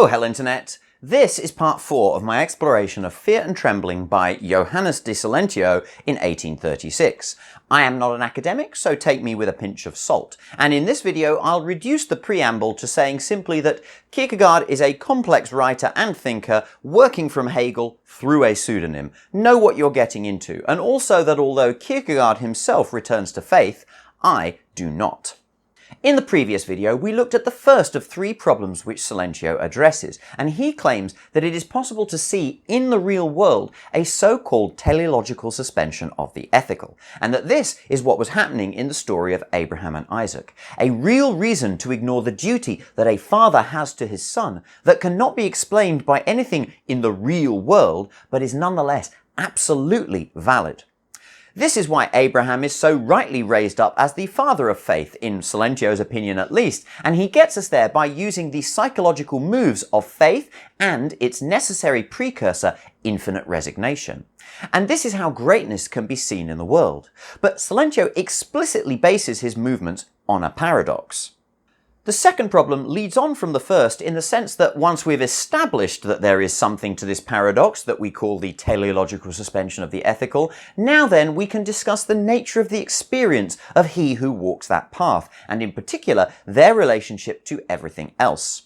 Oh, hell, Internet! This is part 4 of my exploration of Fear and Trembling by Johannes de Silentio in 1836. I am not an academic, so take me with a pinch of salt. And in this video, I'll reduce the preamble to saying simply that Kierkegaard is a complex writer and thinker working from Hegel through a pseudonym. Know what you're getting into, and also that although Kierkegaard himself returns to faith, I do not. In the previous video, we looked at the first of 3 problems which Silentio addresses, and he claims that it is possible to see in the real world a so-called teleological suspension of the ethical, and that this is what was happening in the story of Abraham and Isaac, a real reason to ignore the duty that a father has to his son that cannot be explained by anything in the real world, but is nonetheless absolutely valid. This is why Abraham is so rightly raised up as the father of faith, in Silentio's opinion at least, and he gets us there by using the psychological moves of faith and its necessary precursor, infinite resignation. And this is how greatness can be seen in the world. But Silentio explicitly bases his movements on a paradox. The second problem leads on from the first in the sense that once we've established that there is something to this paradox that we call the teleological suspension of the ethical, now then we can discuss the nature of the experience of he who walks that path, and in particular their relationship to everything else.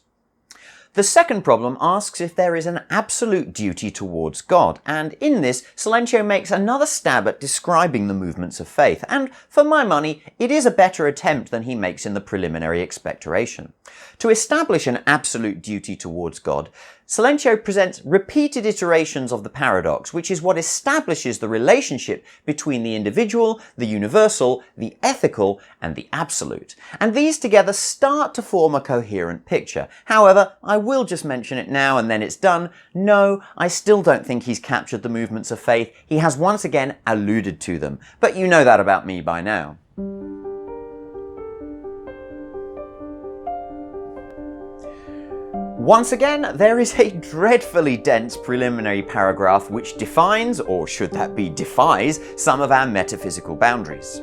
The second problem asks if there is an absolute duty towards God, and in this, Silentio makes another stab at describing the movements of faith, and for my money, it is a better attempt than he makes in the preliminary expectoration. To establish an absolute duty towards God, Silentio presents repeated iterations of the paradox, which is what establishes the relationship between the individual, the universal, the ethical, and the absolute. And these together start to form a coherent picture. However, I will just mention it now and then it's done. No, I still don't think he's captured the movements of faith. He has once again alluded to them. But you know that about me by now. Once again, there is a dreadfully dense preliminary paragraph which defines, or should that be defies, some of our metaphysical boundaries.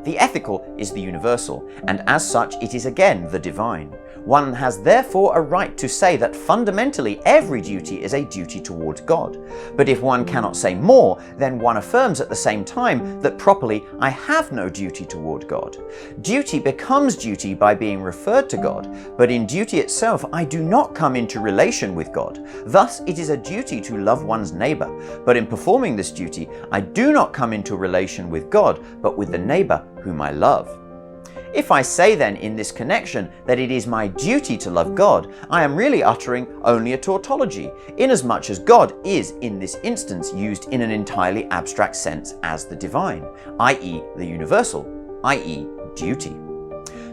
The ethical is the universal, and as such it is again the divine. One has therefore a right to say that fundamentally every duty is a duty towards God. But if one cannot say more, then one affirms at the same time that properly I have no duty toward God. Duty becomes duty by being referred to God, but in duty itself I do not come into relation with God. Thus it is a duty to love one's neighbour, but in performing this duty I do not come into relation with God, but with the neighbour whom I love. If I say then in this connection that it is my duty to love God, I am really uttering only a tautology, inasmuch as God is in this instance used in an entirely abstract sense as the divine, i.e. the universal, i.e. duty.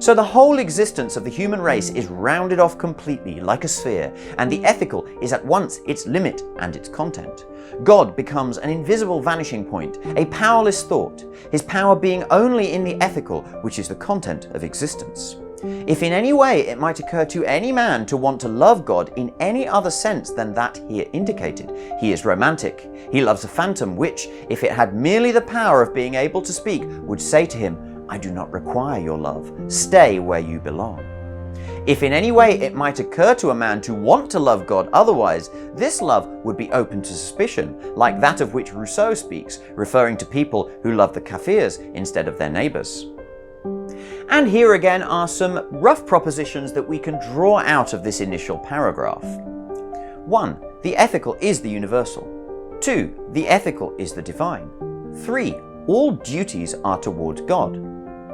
So the whole existence of the human race is rounded off completely like a sphere, and the ethical is at once its limit and its content. God becomes an invisible vanishing point, a powerless thought, his power being only in the ethical, which is the content of existence. If in any way it might occur to any man to want to love God in any other sense than that here indicated, he is romantic. He loves a phantom which, if it had merely the power of being able to speak, would say to him, I do not require your love. Stay where you belong. If in any way it might occur to a man to want to love God otherwise, this love would be open to suspicion, like that of which Rousseau speaks, referring to people who love the Kafirs instead of their neighbours. And here again are some rough propositions that we can draw out of this initial paragraph. 1. The ethical is the universal. 2. The ethical is the divine. 3. All duties are toward God.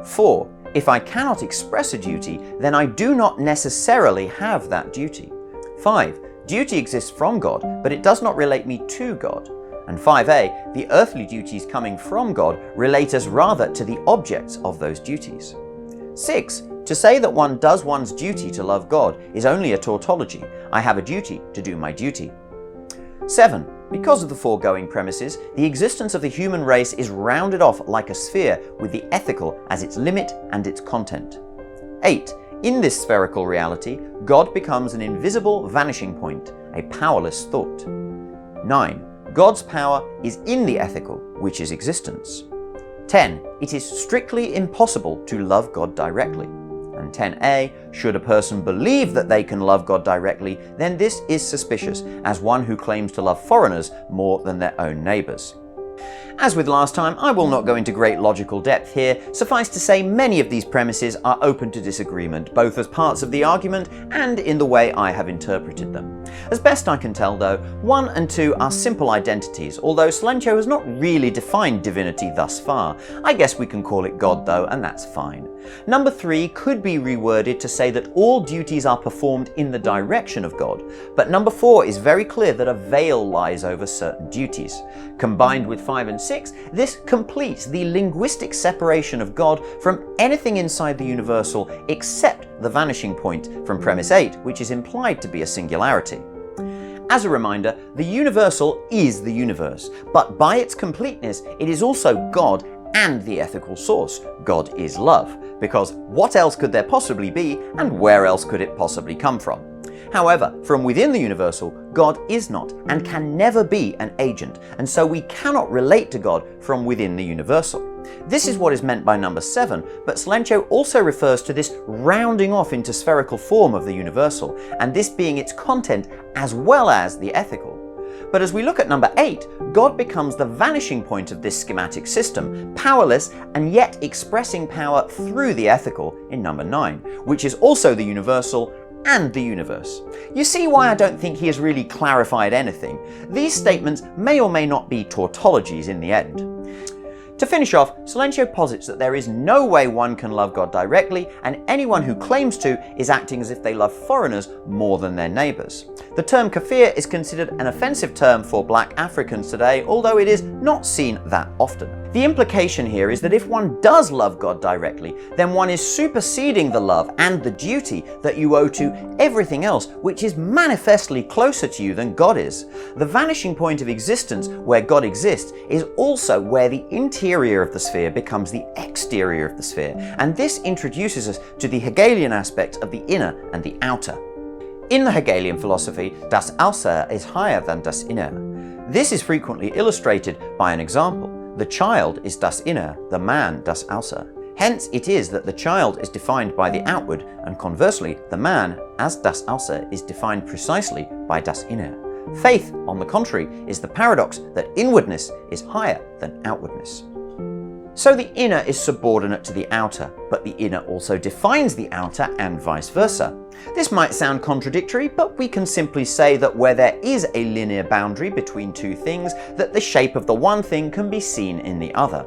4. If I cannot express a duty, then I do not necessarily have that duty. 5. Duty exists from God, but it does not relate me to God. And 5a, the earthly duties coming from God relate us rather to the objects of those duties. 6. To say that one does one's duty to love God is only a tautology. I have a duty to do my duty. 7. Because of the foregoing premises, the existence of the human race is rounded off like a sphere with the ethical as its limit and its content. 8. In this spherical reality, God becomes an invisible vanishing point, a powerless thought. 9. God's power is in the ethical, which is existence. 10. It is strictly impossible to love God directly. And 10a, should a person believe that they can love God directly, then this is suspicious, as one who claims to love foreigners more than their own neighbours. As with last time, I will not go into great logical depth here. Suffice to say, many of these premises are open to disagreement, both as parts of the argument and in the way I have interpreted them. As best I can tell though, 1 and 2 are simple identities, although Silencio has not really defined divinity thus far. I guess we can call it God though, and that's fine. Number 3 could be reworded to say that all duties are performed in the direction of God, but number 4 is very clear that a veil lies over certain duties. Combined with 5 and 6, this completes the linguistic separation of God from anything inside the universal except the vanishing point from premise 8, which is implied to be a singularity. As a reminder, the universal is the universe, but by its completeness, it is also God and the ethical source. God is love, because what else could there possibly be, and where else could it possibly come from? However, from within the universal, God is not and can never be an agent, and so we cannot relate to God from within the universal. This is what is meant by number 7, but Silencio also refers to this rounding off into spherical form of the universal, and this being its content as well as the ethical. But as we look at number 8, God becomes the vanishing point of this schematic system, powerless and yet expressing power through the ethical in number 9, which is also the universal and the universe. You see why I don't think he has really clarified anything. These statements may or may not be tautologies in the end. To finish off, Silencio posits that there is no way one can love God directly, and anyone who claims to is acting as if they love foreigners more than their neighbours. The term kafir is considered an offensive term for black Africans today, although it is not seen that often. The implication here is that if one does love God directly, then one is superseding the love and the duty that you owe to everything else which is manifestly closer to you than God is. The vanishing point of existence, where God exists, is also where the interior of the sphere becomes the exterior of the sphere, and this introduces us to the Hegelian aspect of the inner and the outer. In the Hegelian philosophy, das Außer is higher than das Inner. This is frequently illustrated by an example. The child is das Inner, the man das Außer. Hence it is that the child is defined by the outward, and conversely, the man, as das Außer, is defined precisely by das Inner. Faith, on the contrary, is the paradox that inwardness is higher than outwardness. So the inner is subordinate to the outer, but the inner also defines the outer and vice versa. This might sound contradictory, but we can simply say that where there is a linear boundary between two things, that the shape of the one thing can be seen in the other.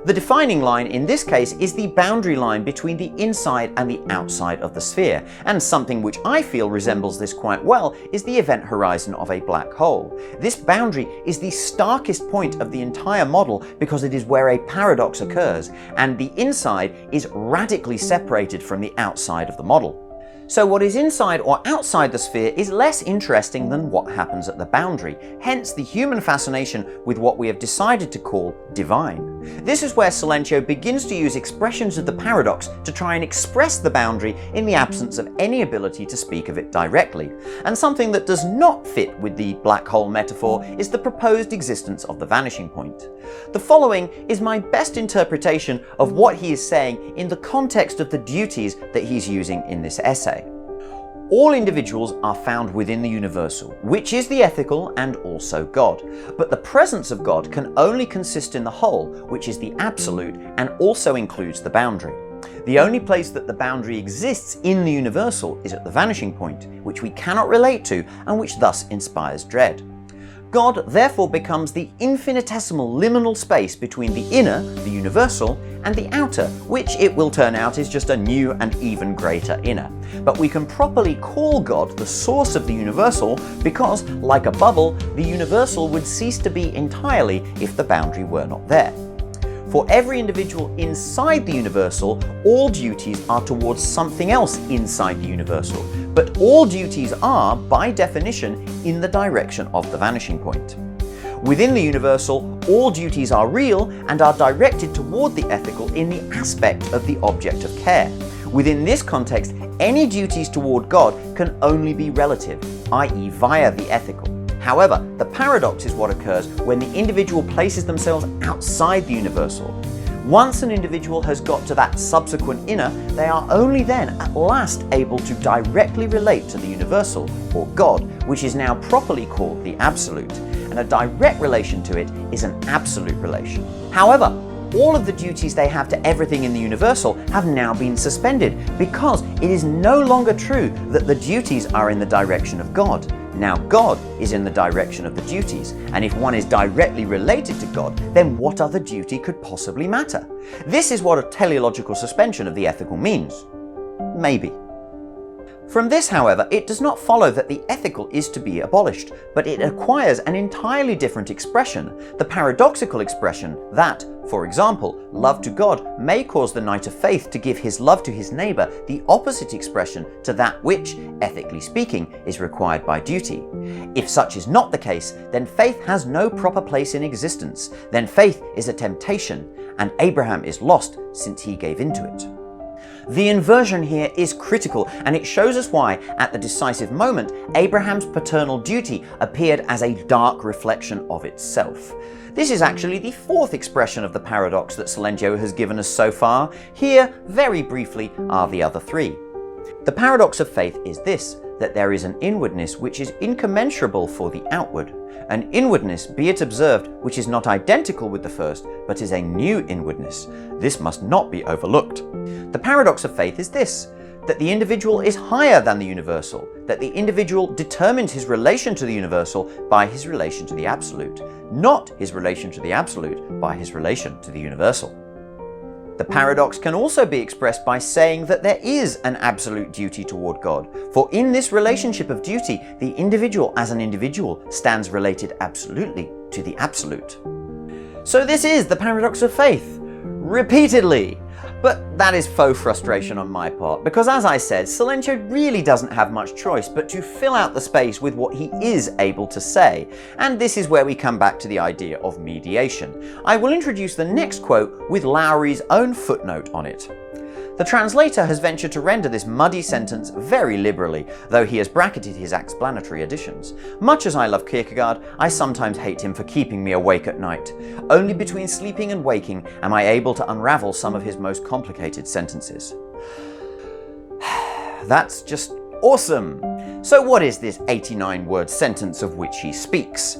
The defining line in this case is the boundary line between the inside and the outside of the sphere, and something which I feel resembles this quite well is the event horizon of a black hole. This boundary is the starkest point of the entire model because it is where a paradox occurs, and the inside is radically separated from the outside of the model. So what is inside or outside the sphere is less interesting than what happens at the boundary, hence the human fascination with what we have decided to call divine. This is where Silencio begins to use expressions of the paradox to try and express the boundary in the absence of any ability to speak of it directly. And something that does not fit with the black hole metaphor is the proposed existence of the vanishing point. The following is my best interpretation of what he is saying in the context of the duties that he's using in this essay. All individuals are found within the universal, which is the ethical and also God. But the presence of God can only consist in the whole, which is the absolute and also includes the boundary. The only place that the boundary exists in the universal is at the vanishing point, which we cannot relate to and which thus inspires dread. God therefore becomes the infinitesimal liminal space between the inner, the universal, and the outer, which it will turn out is just a new and even greater inner. But we can properly call God the source of the universal because, like a bubble, the universal would cease to be entirely if the boundary were not there. For every individual inside the universal, all duties are towards something else inside the universal, but all duties are, by definition, in the direction of the vanishing point. Within the universal, all duties are real and are directed toward the ethical in the aspect of the object of care. Within this context, any duties toward God can only be relative, i.e. via the ethical. However, the paradox is what occurs when the individual places themselves outside the universal. Once an individual has got to that subsequent inner, they are only then at last able to directly relate to the universal, or God, which is now properly called the absolute, and a direct relation to it is an absolute relation. However, all of the duties they have to everything in the universal have now been suspended, because it is no longer true that the duties are in the direction of God. Now God is in the direction of the duties, and if one is directly related to God, then what other duty could possibly matter? This is what a teleological suspension of the ethical means. Maybe. From this, however, it does not follow that the ethical is to be abolished, but it acquires an entirely different expression, the paradoxical expression that, for example, love to God may cause the Knight of Faith to give his love to his neighbour the opposite expression to that which, ethically speaking, is required by duty. If such is not the case, then faith has no proper place in existence. Then faith is a temptation, and Abraham is lost since he gave into it. The inversion here is critical, and it shows us why, at the decisive moment, Abraham's paternal duty appeared as a dark reflection of itself. This is actually the fourth expression of the paradox that Silentio has given us so far. Here, very briefly, are the other three. The paradox of faith is this, that there is an inwardness which is incommensurable for the outward, an inwardness, be it observed, which is not identical with the first, but is a new inwardness. This must not be overlooked. The paradox of faith is this, that the individual is higher than the universal, that the individual determines his relation to the universal by his relation to the absolute, not his relation to the absolute by his relation to the universal. The paradox can also be expressed by saying that there is an absolute duty toward God, for in this relationship of duty, the individual as an individual stands related absolutely to the absolute. So this is the paradox of faith, repeatedly. But that is faux frustration on my part, because as I said, Silentio really doesn't have much choice but to fill out the space with what he is able to say. And this is where we come back to the idea of mediation. I will introduce the next quote with Lowrie's own footnote on it. The translator has ventured to render this muddy sentence very liberally, though he has bracketed his explanatory additions. Much as I love Kierkegaard, I sometimes hate him for keeping me awake at night. Only between sleeping and waking am I able to unravel some of his most complicated sentences. That's just awesome! So what is this 89-word sentence of which he speaks?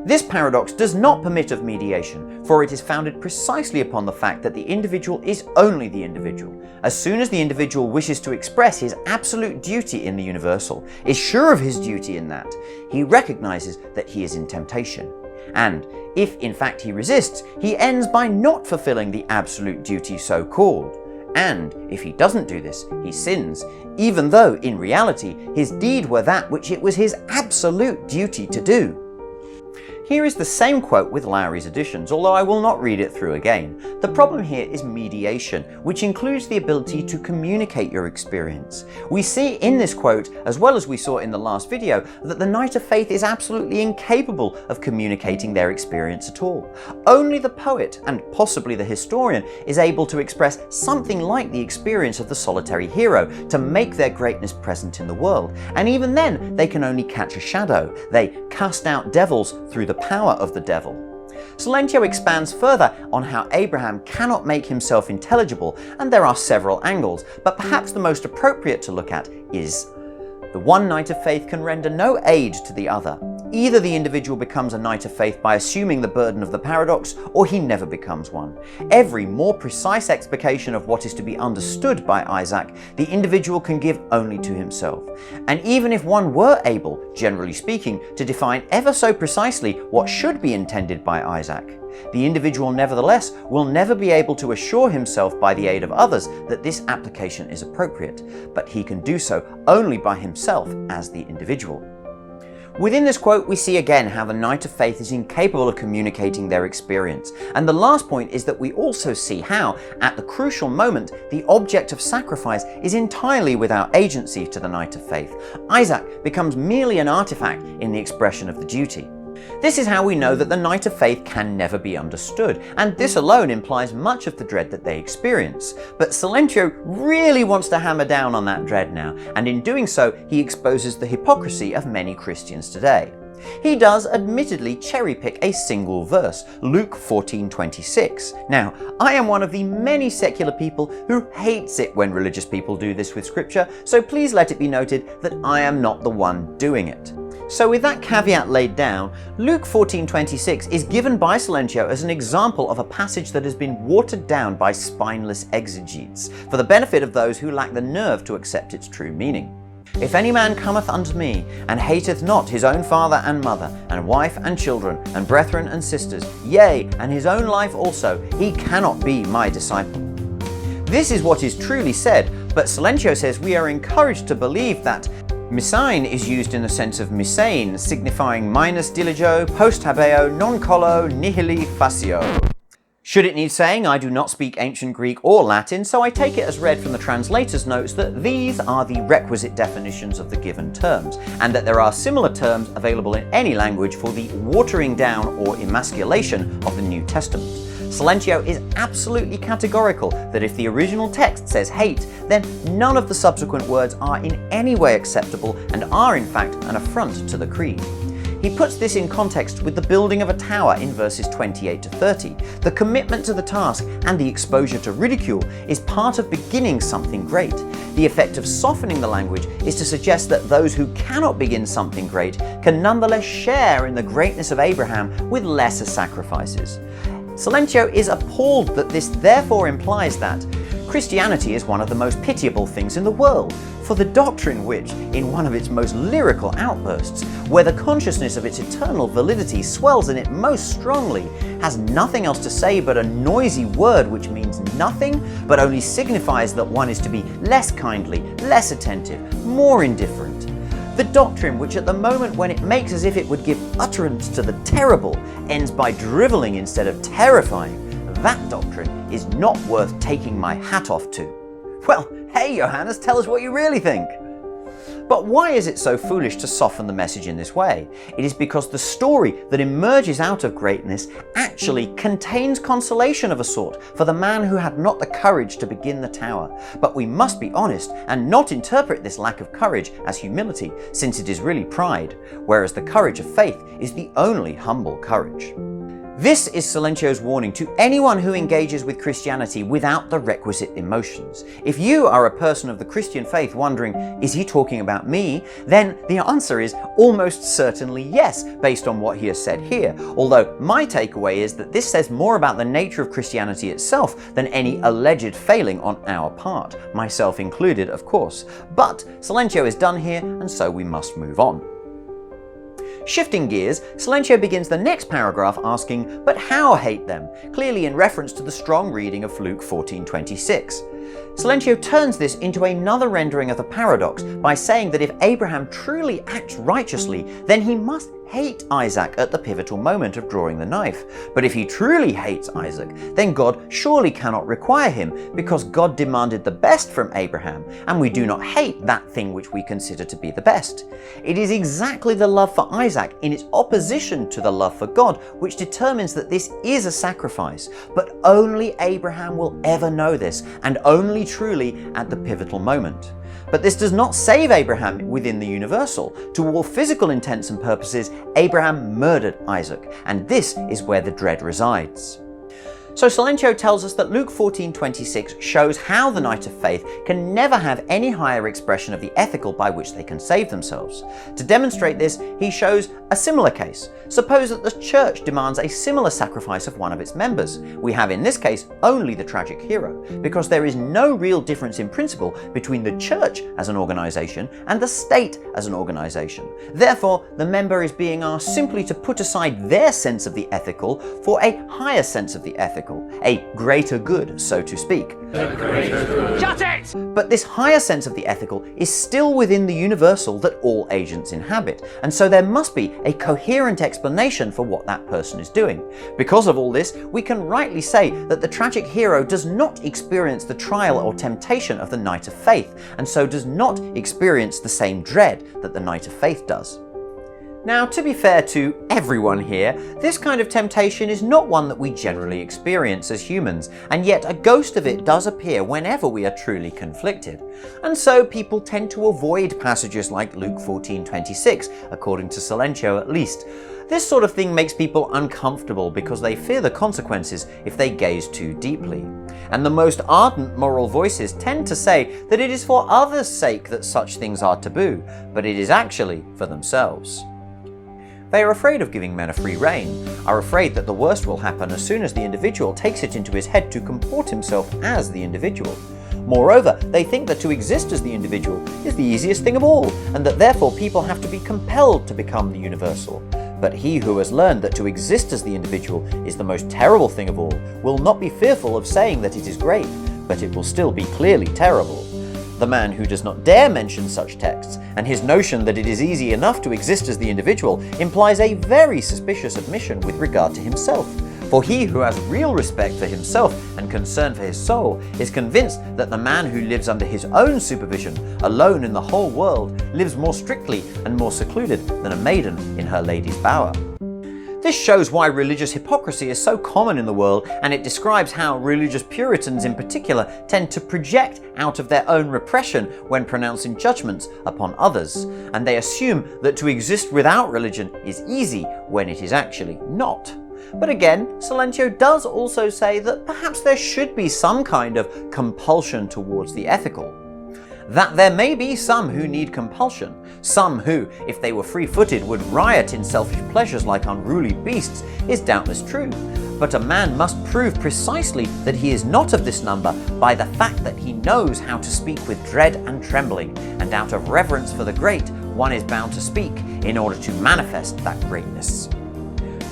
This paradox does not permit of mediation, for it is founded precisely upon the fact that the individual is only the individual. As soon as the individual wishes to express his absolute duty in the universal, is sure of his duty in that, he recognizes that he is in temptation. And if in fact he resists, he ends by not fulfilling the absolute duty so called. And if he doesn't do this, he sins, even though in reality his deed were that which it was his absolute duty to do. Here is the same quote with Lowrie's additions, although I will not read it through again. The problem here is mediation, which includes the ability to communicate your experience. We see in this quote, as well as we saw in the last video, that the Knight of Faith is absolutely incapable of communicating their experience at all. Only the poet, and possibly the historian, is able to express something like the experience of the solitary hero to make their greatness present in the world. And even then, they can only catch a shadow. They cast out devils through the power of the devil. Silentio expands further on how Abraham cannot make himself intelligible, and there are several angles, but perhaps the most appropriate to look at is the one Knight of Faith can render no aid to the other. Either the individual becomes a Knight of Faith by assuming the burden of the paradox, or he never becomes one. Every more precise explication of what is to be understood by Isaac, the individual can give only to himself. And even if one were able, generally speaking, to define ever so precisely what should be intended by Isaac, the individual nevertheless will never be able to assure himself by the aid of others that this application is appropriate, but he can do so only by himself as the individual. Within this quote, we see again how the Knight of Faith is incapable of communicating their experience. And the last point is that we also see how, at the crucial moment, the object of sacrifice is entirely without agency to the Knight of Faith. Isaac becomes merely an artifact in the expression of the duty. This is how we know that the Knight of Faith can never be understood, and this alone implies much of the dread that they experience. But Silentio really wants to hammer down on that dread now, and in doing so he exposes the hypocrisy of many Christians today. He does admittedly cherry-pick a single verse, Luke 14:26. Now, I am one of the many secular people who hates it when religious people do this with scripture, so please let it be noted that I am not the one doing it. So with that caveat laid down, Luke 14:26 is given by Silentio as an example of a passage that has been watered down by spineless exegetes, for the benefit of those who lack the nerve to accept its true meaning. If any man cometh unto me, and hateth not his own father and mother, and wife and children, and brethren and sisters, yea, and his own life also, he cannot be my disciple. This is what is truly said, but Silentio says we are encouraged to believe that misain is used in the sense of misain, signifying minus diligio, post habeo, non collo, nihili facio. Should it need saying, I do not speak ancient Greek or Latin, so I take it as read from the translator's notes that these are the requisite definitions of the given terms, and that there are similar terms available in any language for the watering down or emasculation of the New Testament. Silentio is absolutely categorical that if the original text says hate, then none of the subsequent words are in any way acceptable and are in fact an affront to the creed. He puts this in context with the building of a tower in verses 28 to 30. The commitment to the task and the exposure to ridicule is part of beginning something great. The effect of softening the language is to suggest that those who cannot begin something great can nonetheless share in the greatness of Abraham with lesser sacrifices. Silentio is appalled that this therefore implies that Christianity is one of the most pitiable things in the world, for the doctrine which, in one of its most lyrical outbursts, where the consciousness of its eternal validity swells in it most strongly, has nothing else to say but a noisy word which means nothing, but only signifies that one is to be less kindly, less attentive, more indifferent. The doctrine which at the moment when it makes as if it would give utterance to the terrible, ends by drivelling instead of terrifying, that doctrine is not worth taking my hat off to. Well, hey Johannes, tell us what you really think. But why is it so foolish to soften the message in this way? It is because the story that emerges out of greatness actually contains consolation of a sort for the man who had not the courage to begin the tower. But we must be honest and not interpret this lack of courage as humility, since it is really pride, whereas the courage of faith is the only humble courage. This is Silentio's warning to anyone who engages with Christianity without the requisite emotions. If you are a person of the Christian faith wondering, is he talking about me? Then the answer is almost certainly yes, based on what he has said here. Although my takeaway is that this says more about the nature of Christianity itself than any alleged failing on our part, myself included, of course. But Silentio is done here, and so we must move on. Shifting gears, Silentio begins the next paragraph asking, but how hate them? Clearly in reference to the strong reading of Luke 14:26. Silentio turns this into another rendering of the paradox by saying that if Abraham truly acts righteously, then he must hate Isaac at the pivotal moment of drawing the knife. But if he truly hates Isaac, then God surely cannot require him, because God demanded the best from Abraham, and we do not hate that thing which we consider to be the best. It is exactly the love for Isaac in its opposition to the love for God which determines that this is a sacrifice, but only Abraham will ever know this, and only truly at the pivotal moment. But this does not save Abraham within the universal. To all physical intents and purposes, Abraham murdered Isaac, and this is where the dread resides. So Silentio tells us that Luke 14:26 shows how the Knight of Faith can never have any higher expression of the ethical by which they can save themselves. To demonstrate this, he shows a similar case. Suppose that the church demands a similar sacrifice of one of its members. We have in this case only the tragic hero, because there is no real difference in principle between the church as an organization and the state as an organization. Therefore, the member is being asked simply to put aside their sense of the ethical for a higher sense of the ethical. A greater good, so to speak. Shut it! But this higher sense of the ethical is still within the universal that all agents inhabit, and so there must be a coherent explanation for what that person is doing. Because of all this, we can rightly say that the tragic hero does not experience the trial or temptation of the Knight of Faith, and so does not experience the same dread that the Knight of Faith does. Now, to be fair to everyone here, this kind of temptation is not one that we generally experience as humans, and yet a ghost of it does appear whenever we are truly conflicted. And so people tend to avoid passages like Luke 14:26, according to Silentio at least. This sort of thing makes people uncomfortable because they fear the consequences if they gaze too deeply. And the most ardent moral voices tend to say that it is for others' sake that such things are taboo, but it is actually for themselves. They are afraid of giving men a free rein, are afraid that the worst will happen as soon as the individual takes it into his head to comport himself as the individual. Moreover, they think that to exist as the individual is the easiest thing of all, and that therefore people have to be compelled to become the universal. But he who has learned that to exist as the individual is the most terrible thing of all will not be fearful of saying that it is great, but it will still be clearly terrible. The man who does not dare mention such texts, and his notion that it is easy enough to exist as the individual, implies a very suspicious admission with regard to himself. For he who has real respect for himself and concern for his soul is convinced that the man who lives under his own supervision, alone in the whole world, lives more strictly and more secluded than a maiden in her lady's bower. This shows why religious hypocrisy is so common in the world, and it describes how religious Puritans in particular tend to project out of their own repression when pronouncing judgments upon others, and they assume that to exist without religion is easy when it is actually not. But again, Silentio does also say that perhaps there should be some kind of compulsion towards the ethical. That there may be some who need compulsion, some who, if they were free-footed, would riot in selfish pleasures like unruly beasts, is doubtless true. But a man must prove precisely that he is not of this number by the fact that he knows how to speak with dread and trembling, and out of reverence for the great, one is bound to speak in order to manifest that greatness.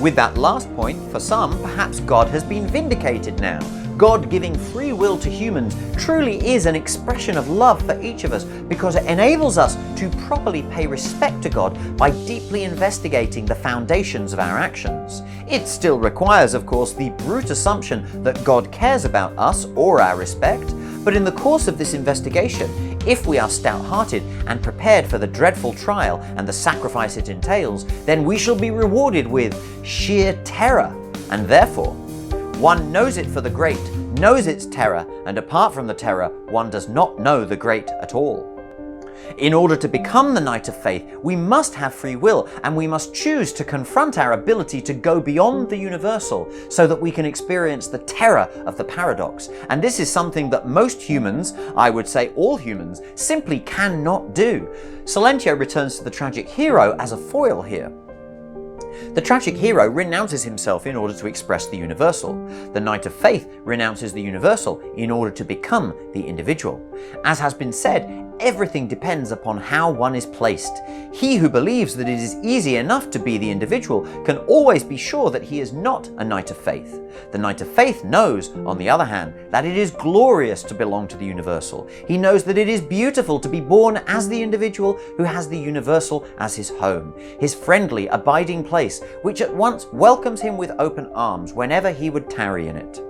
With that last point, for some, perhaps God has been vindicated now. God giving free will to humans truly is an expression of love for each of us because it enables us to properly pay respect to God by deeply investigating the foundations of our actions. It still requires, of course, the brute assumption that God cares about us or our respect, but in the course of this investigation, if we are stout-hearted and prepared for the dreadful trial and the sacrifice it entails, then we shall be rewarded with sheer terror, and therefore, one knows it for the great, knows its terror, and apart from the terror, one does not know the great at all. In order to become the Knight of Faith, we must have free will, and we must choose to confront our ability to go beyond the universal so that we can experience the terror of the paradox. And this is something that most humans, I would say all humans, simply cannot do. Silentio returns to the tragic hero as a foil here. The tragic hero renounces himself in order to express the universal. The Knight of Faith renounces the universal in order to become the individual. As has been said, everything depends upon how one is placed. He who believes that it is easy enough to be the individual can always be sure that he is not a Knight of Faith. The Knight of Faith knows, on the other hand, that it is glorious to belong to the universal. He knows that it is beautiful to be born as the individual who has the universal as his home, his friendly, abiding place, which at once welcomes him with open arms whenever he would tarry in it.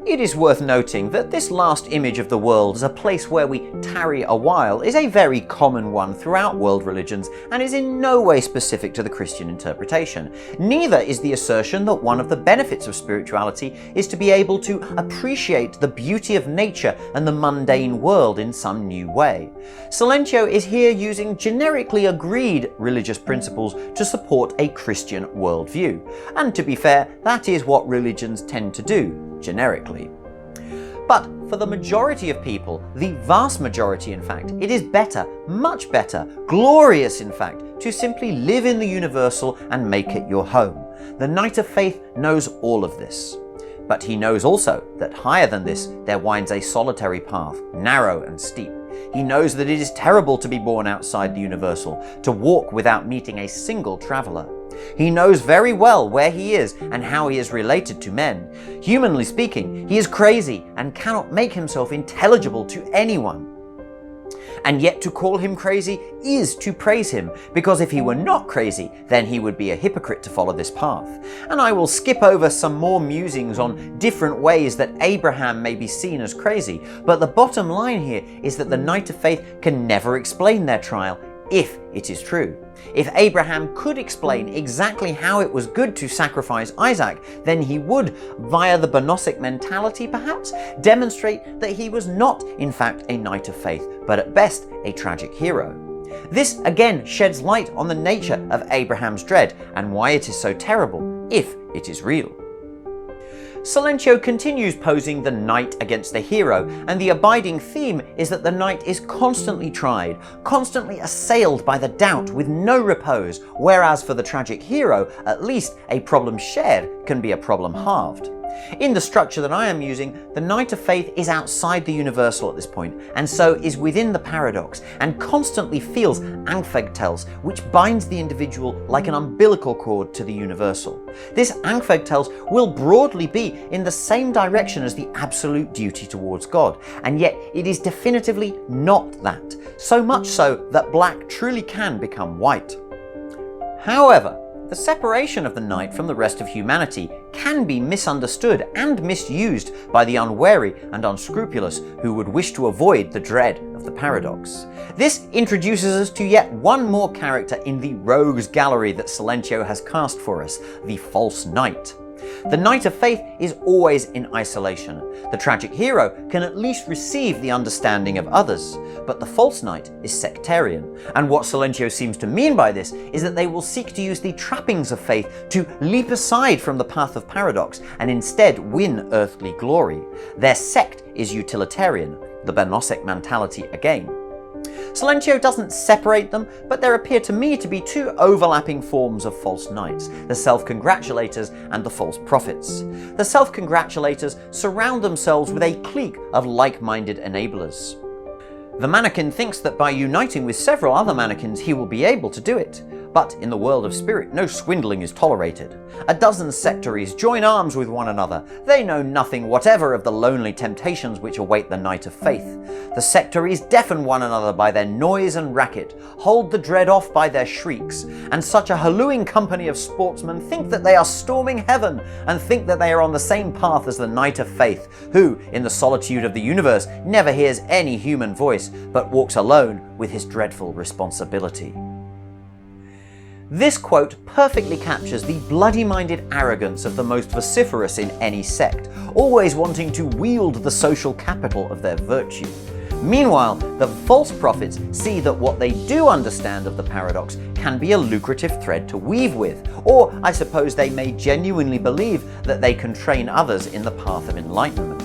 It is worth noting that this last image of the world as a place where we tarry a while is a very common one throughout world religions and is in no way specific to the Christian interpretation. Neither is the assertion that one of the benefits of spirituality is to be able to appreciate the beauty of nature and the mundane world in some new way. Silentio is here using generically agreed religious principles to support a Christian worldview. And to be fair, that is what religions tend to do, generically. But for the majority of people, the vast majority in fact, it is better, much better, glorious in fact, to simply live in the universal and make it your home. The Knight of Faith knows all of this. But he knows also that higher than this there winds a solitary path, narrow and steep. He knows that it is terrible to be born outside the universal, to walk without meeting a single traveller. He knows very well where he is and how he is related to men. Humanly speaking, he is crazy and cannot make himself intelligible to anyone. And yet to call him crazy is to praise him, because if he were not crazy, then he would be a hypocrite to follow this path. And I will skip over some more musings on different ways that Abraham may be seen as crazy, but the bottom line here is that the Knight of Faith can never explain their trial, if it is true. If Abraham could explain exactly how it was good to sacrifice Isaac, then he would, via the Gnostic mentality perhaps, demonstrate that he was not in fact a knight of faith, but at best a tragic hero. This again sheds light on the nature of Abraham's dread and why it is so terrible, if it is real. Silentio continues posing the knight against the hero, and the abiding theme is that the knight is constantly tried, constantly assailed by the doubt with no repose, whereas for the tragic hero, at least a problem shared can be a problem halved. In the structure that I am using, the Knight of Faith is outside the universal at this point, and so is within the paradox, and constantly feels Angfegtels, which binds the individual like an umbilical cord to the universal. This Angfegtels will broadly be in the same direction as the absolute duty towards God, and yet it is definitively not that, so much so that black truly can become white. However, the separation of the knight from the rest of humanity can be misunderstood and misused by the unwary and unscrupulous who would wish to avoid the dread of the paradox. This introduces us to yet one more character in the rogues gallery that Silentio has cast for us, the false knight. The Knight of Faith is always in isolation. The tragic hero can at least receive the understanding of others, but the false knight is sectarian, and what Silentio seems to mean by this is that they will seek to use the trappings of faith to leap aside from the path of paradox and instead win earthly glory. Their sect is utilitarian, the Gnostic mentality again. Silentio doesn't separate them, but there appear to me to be two overlapping forms of false knights, the self-congratulators and the false prophets. The self-congratulators surround themselves with a clique of like-minded enablers. The mannequin thinks that by uniting with several other mannequins he will be able to do it. But in the world of spirit, no swindling is tolerated. A dozen sectaries join arms with one another. They know nothing whatever of the lonely temptations which await the Knight of Faith. The sectaries deafen one another by their noise and racket, hold the dread off by their shrieks, and such a hallooing company of sportsmen think that they are storming heaven, and think that they are on the same path as the Knight of Faith, who, in the solitude of the universe, never hears any human voice, but walks alone with his dreadful responsibility. This quote perfectly captures the bloody-minded arrogance of the most vociferous in any sect, always wanting to wield the social capital of their virtue. Meanwhile, the false prophets see that what they do understand of the paradox can be a lucrative thread to weave with, or I suppose they may genuinely believe that they can train others in the path of enlightenment.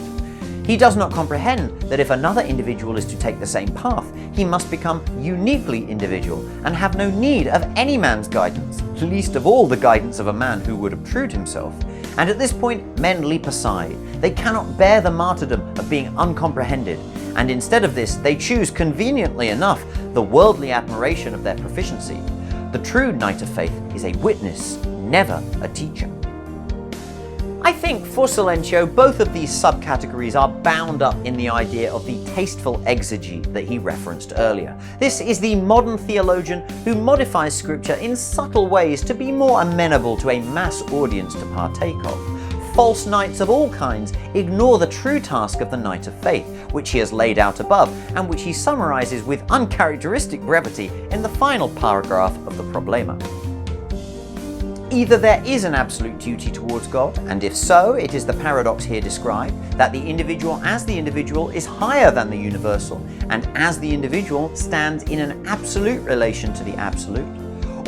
He does not comprehend that if another individual is to take the same path, he must become uniquely individual and have no need of any man's guidance, least of all the guidance of a man who would obtrude himself. And at this point, men leap aside. They cannot bear the martyrdom of being uncomprehended, and instead of this, they choose, conveniently enough, the worldly admiration of their proficiency. The true Knight of Faith is a witness, never a teacher. I think for Silentio, both of these subcategories are bound up in the idea of the tasteful exegete that he referenced earlier. This is the modern theologian who modifies scripture in subtle ways to be more amenable to a mass audience to partake of. False knights of all kinds ignore the true task of the Knight of Faith, which he has laid out above, and which he summarizes with uncharacteristic brevity in the final paragraph of the Problema. Either there is an absolute duty towards God, and if so, it is the paradox here described, that the individual as the individual is higher than the universal, and as the individual stands in an absolute relation to the absolute.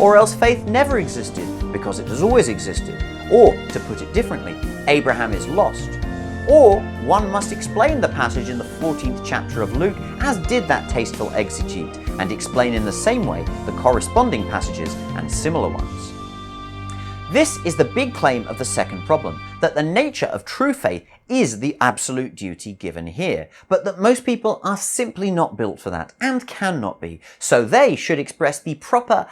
Or else faith never existed, because it has always existed. Or, to put it differently, Abraham is lost. Or, one must explain the passage in the 14th chapter of Luke, as did that tasteful exegete, and explain in the same way the corresponding passages and similar ones. This is the big claim of the second problem, that the nature of true faith is the absolute duty given here, but that most people are simply not built for that, and cannot be, so they should express the proper,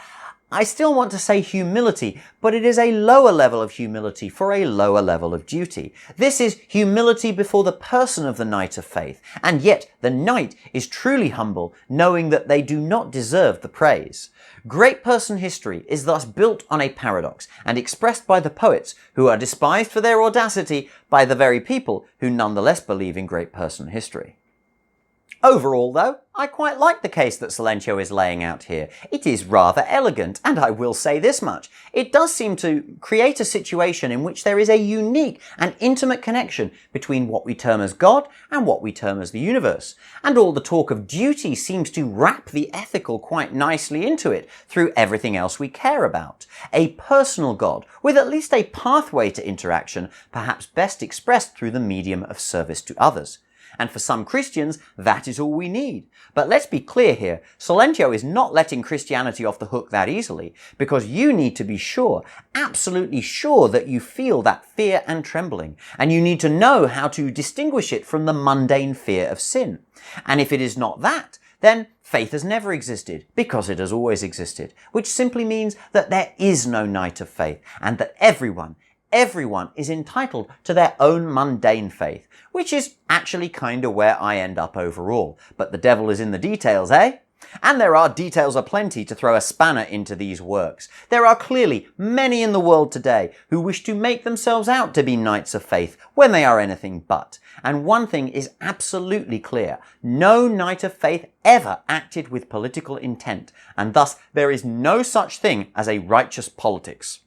I still want to say humility, but it is a lower level of humility for a lower level of duty. This is humility before the person of the Knight of Faith, and yet the knight is truly humble, knowing that they do not deserve the praise. Great person history is thus built on a paradox, and expressed by the poets, who are despised for their audacity by the very people who nonetheless believe in great person history. Overall, though, I quite like the case that Silencio is laying out here. It is rather elegant, and I will say this much. It does seem to create a situation in which there is a unique and intimate connection between what we term as God and what we term as the universe. And all the talk of duty seems to wrap the ethical quite nicely into it through everything else we care about. A personal God with at least a pathway to interaction, perhaps best expressed through the medium of service to others. And for some Christians, that is all we need. But let's be clear here, Silencio is not letting Christianity off the hook that easily, because you need to be sure, absolutely sure, that you feel that fear and trembling, and you need to know how to distinguish it from the mundane fear of sin. And if it is not that, then faith has never existed, because it has always existed, which simply means that there is no night of faith, and that everyone is entitled to their own mundane faith, which is actually kind of where I end up overall. But the devil is in the details, eh? And there are details aplenty to throw a spanner into these works. There are clearly many in the world today who wish to make themselves out to be knights of faith when they are anything but. And one thing is absolutely clear. No knight of faith ever acted with political intent, and thus there is no such thing as a righteous politics.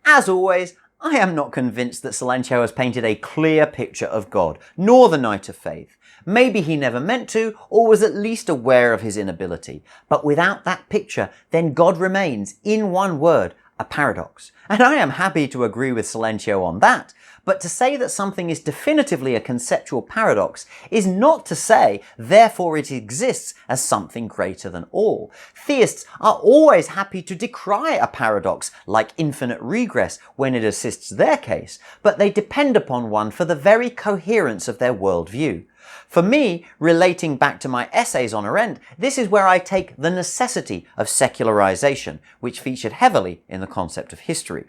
As always, I am not convinced that Silencio has painted a clear picture of God, nor the Knight of Faith. Maybe he never meant to, or was at least aware of his inability. But without that picture, then God remains, in one word, a paradox. And I am happy to agree with Silencio on that. But to say that something is definitively a conceptual paradox is not to say, therefore it exists as something greater than all. Theists are always happy to decry a paradox, like infinite regress, when it assists their case, but they depend upon one for the very coherence of their worldview. For me, relating back to my essays on Arendt, this is where I take the necessity of secularization, which featured heavily in the concept of history.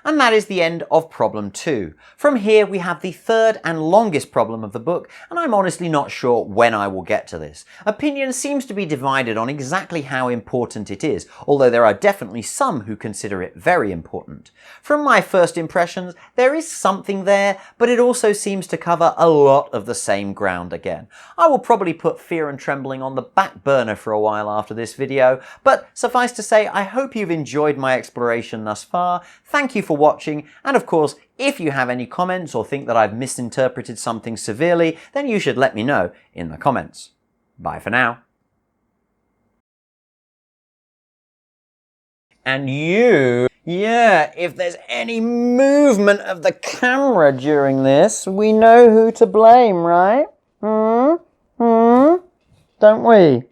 And that is the end of problem 2. From here we have the third and longest problem of the book, and I'm honestly not sure when I will get to this. Opinion seems to be divided on exactly how important it is, although there are definitely some who consider it very important. From my first impressions, there is something there, but it also seems to cover a lot of the same ground again. I will probably put Fear and Trembling on the back burner for a while after this video, but suffice to say, I hope you've enjoyed my exploration thus far. Thank you for watching, and of course, if you have any comments or think that I've misinterpreted something severely, then you should let me know in the comments. Bye for now. And if there's any movement of the camera during this, we know who to blame, right? Don't we?